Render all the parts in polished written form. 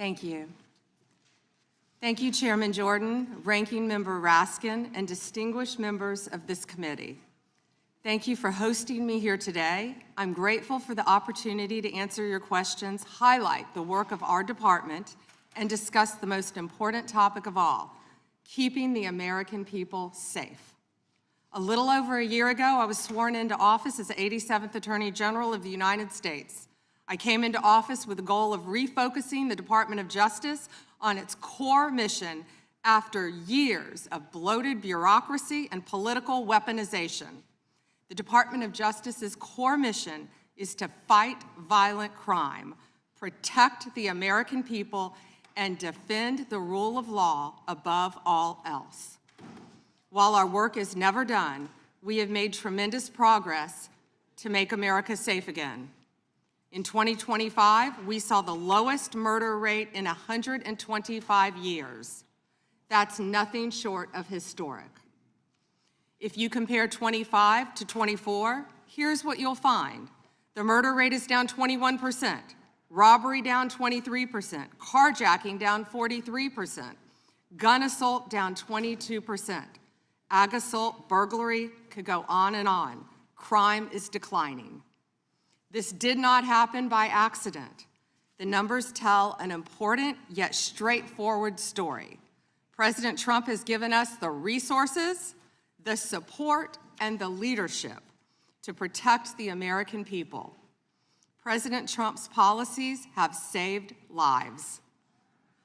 Thank you. Thank you, Chairman Jordan, Ranking Member Raskin, and distinguished members of this committee. Thank you for hosting me here today. I'm grateful for the opportunity to answer your questions, highlight the work of our department, and discuss the most important topic of all, keeping the American people safe. A little over a year ago, I was sworn into office as the 87th Attorney General of the United States. I came into office with the goal of refocusing the Department of Justice on its core mission after years of bloated bureaucracy and political weaponization. The Department of Justice's core mission is to fight violent crime, protect the American people, and defend the rule of law above all else. While our work is never done, we have made tremendous progress to make America safe again. In 2025, we saw the lowest murder rate in 125 years. That's nothing short of historic. If you compare 25 to 24, here's what you'll find. The murder rate is down 21%, robbery down 23%, carjacking down 43%, gun assault down 22%, ag assault, burglary, could go on and on. Crime is declining. This did not happen by accident. The numbers tell an important yet straightforward story. President Trump has given us the resources, the support, and the leadership to protect the American people. President Trump's policies have saved lives.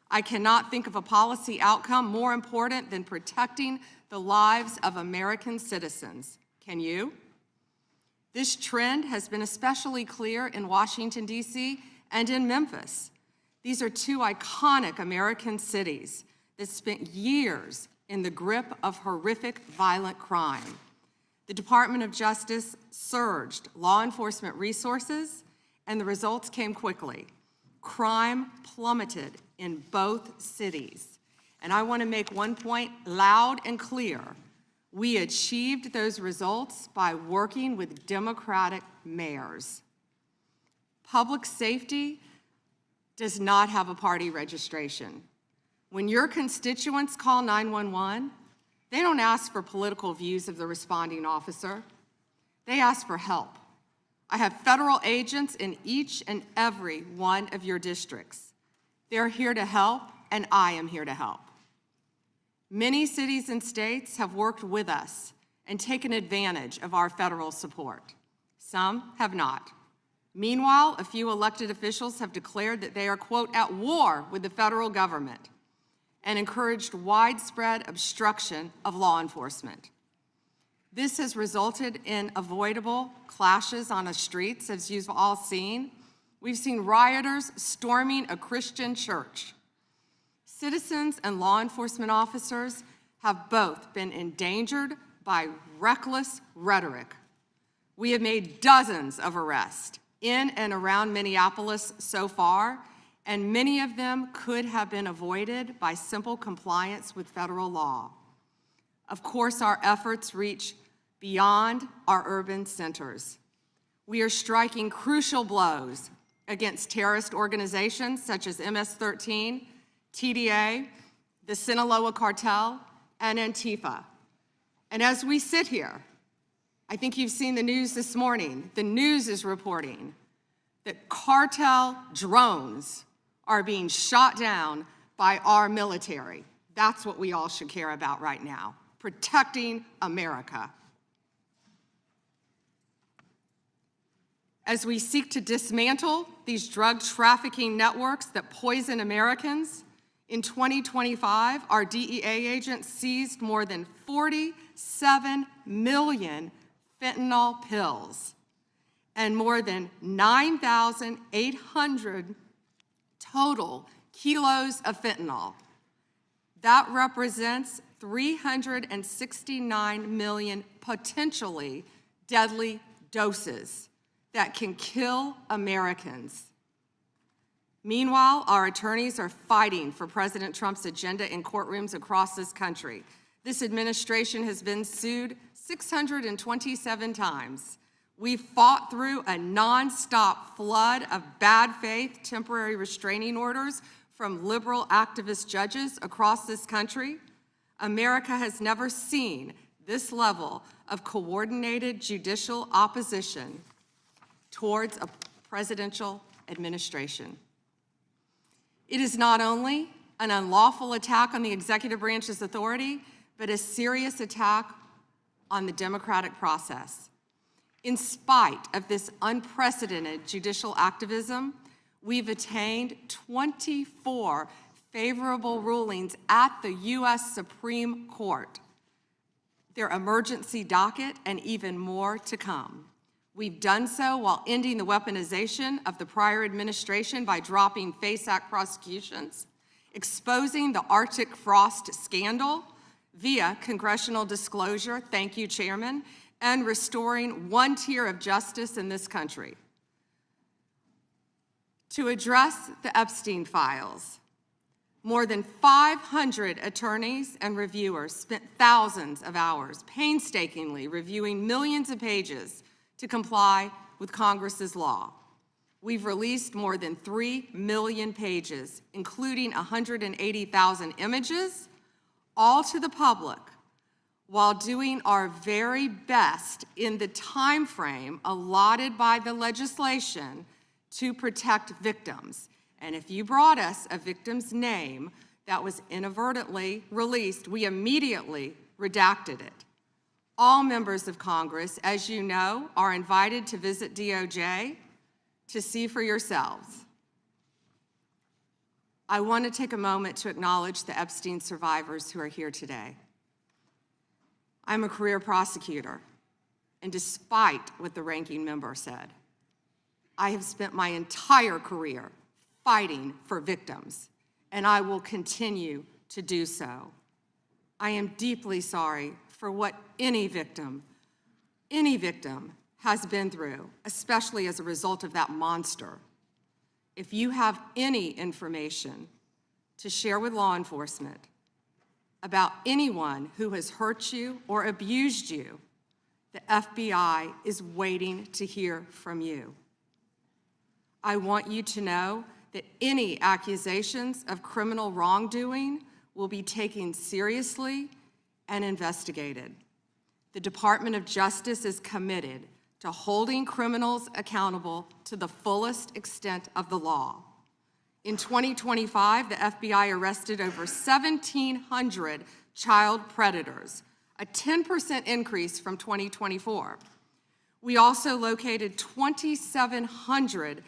I cannot think of a policy outcome more important than protecting the lives of American citizens. Can you? This trend has been especially clear in Washington, D.C. and in Memphis. These are two iconic American cities that spent years in the grip of horrific violent crime. The Department of Justice surged law enforcement resources, and the results came quickly. Crime plummeted in both cities. And I want to make one point loud and clear. We achieved those results by working with Democratic mayors. Public safety does not have a party registration. When your constituents call 911, they don't ask for political views of the responding officer. They ask for help. I have federal agents in each and every one of your districts. They're here to help, and I am here to help. Many cities and states have worked with us and taken advantage of our federal support. Some have not. Meanwhile, a few elected officials have declared that they are, quote, at war with the federal government and encouraged widespread obstruction of law enforcement. This has resulted in avoidable clashes on the streets, as you've all seen. We've seen rioters storming a Christian church. Citizens and law enforcement officers have both been endangered by reckless rhetoric. We have made dozens of arrests in and around Minneapolis so far, and many of them could have been avoided by simple compliance with federal law. Of course, our efforts reach beyond our urban centers. We are striking crucial blows against terrorist organizations such as MS-13, TDA, the Sinaloa cartel, and Antifa. And as we sit here, I think you've seen the news this morning. The news is reporting that cartel drones are being shot down by our military. That's what we all should care about right now, protecting America. As we seek to dismantle these drug trafficking networks that poison Americans, in 2025, our DEA agents seized more than 47 million fentanyl pills and more than 9,800 total kilos of fentanyl. That represents 369 million potentially deadly doses that can kill Americans. Meanwhile, our attorneys are fighting for President Trump's agenda in courtrooms across this country. This administration has been sued 627 times. We've fought through a nonstop flood of bad faith temporary restraining orders from liberal activist judges across this country, America has never seen this level of coordinated judicial opposition towards a presidential administration. It is not only an unlawful attack on the executive branch's authority, but a serious attack on the democratic process. In spite of this unprecedented judicial activism, we've attained 24 favorable rulings at the U.S. Supreme Court, their emergency docket, and even more to come. We've done so while ending the weaponization of the prior administration by dropping FACE Act prosecutions, exposing the Arctic frost scandal via congressional disclosure, thank you, Chairman, and restoring one tier of justice in this country. To address the Epstein files, more than 500 attorneys and reviewers spent thousands of hours painstakingly reviewing millions of pages to comply with Congress's law. We've released more than 3 million pages, including 180,000 images, all to the public, while doing our very best in the time frame allotted by the legislation to protect victims. And if you brought us a victim's name that was inadvertently released, we immediately redacted it. All members of Congress, as you know, are invited to visit DOJ to see for yourselves. I want to take a moment to acknowledge the Epstein survivors who are here today. I'm a career prosecutor, and despite what the ranking member said, I have spent my entire career fighting for victims, and I will continue to do so. I am deeply sorry for what any victim has been through, especially as a result of that monster. If you have any information to share with law enforcement about anyone who has hurt you or abused you, the FBI is waiting to hear from you. I want you to know that any accusations of criminal wrongdoing will be taken seriously and investigated. The Department of Justice is committed to holding criminals accountable to the fullest extent of the law. In 2025, the FBI arrested over 1,700 child predators, a 10% increase from 2024. We also located 2,700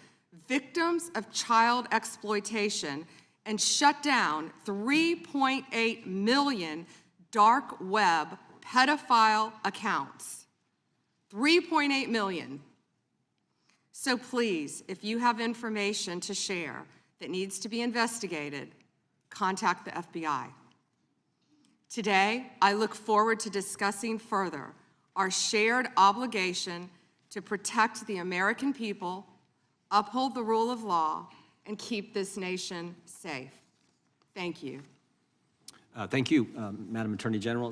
victims of child exploitation and shut down 3.8 million dark web pedophile accounts. 3.8 million. So please, if you have information to share that needs to be investigated, contact the FBI. Today, I look forward to discussing further our shared obligation to protect the American people, uphold the rule of law, and keep this nation safe. Thank you. Thank you, Madam Attorney General.